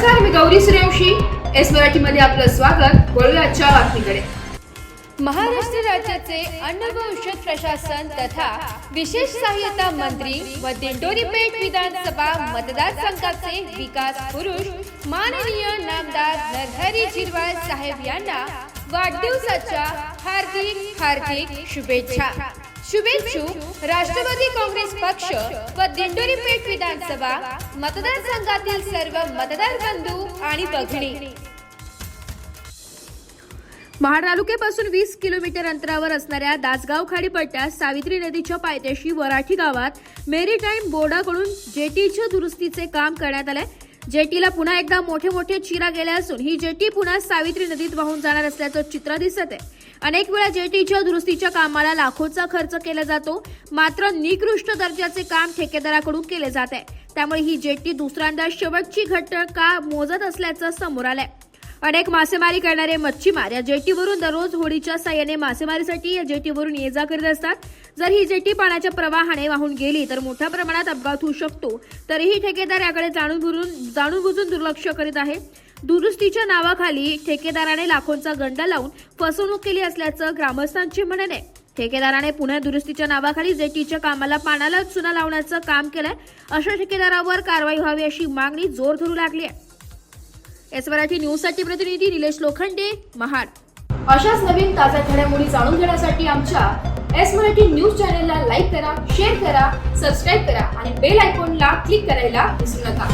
नमस्कार, मी गौरी सूर्यवंशी. एस मराठीमध्ये आपलं स्वागत. वळूया आजच्या बातमीकडे. महाराष्ट्र राज्याचे अन्न व औषध प्रशासन तथा विशेष सहाय्यता मंत्री व दिंडोरी पेठ विधानसभा मतदारसंघाचे विकास पुरुष माननीय नामदार नरहरी झिरवाळ साहेब यांना वाढदिवसाच्या हार्दिक हार्दिक शुभेच्छा. शुभेच्छुक राष्ट्रवादी काँग्रेस पक्ष व दिंडोरी पेठ विधानसभा मतदारसंघातील सर्व मतदार बंधू आणि भगिनी. महाड तालुक्यापासून 20 किलोमीटर अंतरावर असणाऱ्या दासगाव खाडीपट्ट्यात सावित्री नदीच्या पायथ्याशी वराठी गावात मेरीटाईम बोर्डाकडून जेटीच्या दुरुस्तीचे काम करण्यात आले. जेटीला पुन्हा एकदा मोठे चिरा गेले असून ही जेटी पुन्हा सावित्री नदीत वाहून जाणार असल्याचं चित्र दिसत आहे. अनेक वेळा जेटीच्या दुरुस्तीच्या कामाला लाखोचा खर्च केला जातो, मात्र निकृष्ट दर्जाचे काम ठेकेदाराकडून केले जात आहे. त्यामुळे ही जेटी दुसऱ्यांदा शेवटची घटका मोजत असल्याचं समोर आलंय. अनेक मासेमारी करणारे मच्छीमार या जेटीवरून दररोज होडीच्या साह्याने मासेमारीसाठी या जेटीवरून ये जा करीत असतात. जर ही जेटी पाण्याच्या प्रवाहाने वाहून गेली तर मोठ्या प्रमाणात अपघात होऊ शकतो. तरीही ठेकेदार याकडे जाणून बुजून दुर्लक्ष करीत आहे. दुरुस्तीच्या नावाखाली ठेकेदाराने लाखोंचा गंडा लावून फसवणूक केली असल्याचं ग्रामस्थांचे म्हणणे. ठेकेदाराने पुन्हा दुरुस्तीच्या नावाखाली जेटीच्या कामाला पाण्याला चुना लावण्याचं काम केलंय. अशा ठेकेदारावर कारवाई व्हावी अशी मागणी जोर धरू लागली आहे. एस मराठी न्यूजसाठी प्रतिनिधी निलेश लोखंडे, महाड. अशाच नवीन ताज्या घडामोडी जाणून घेण्यासाठी आमच्या एस मराठी न्यूज चॅनलला लाईक करा, शेअर करा, सबस्क्राईब करा आणि बेल आयकॉनला क्लिक करायला विसरू नका.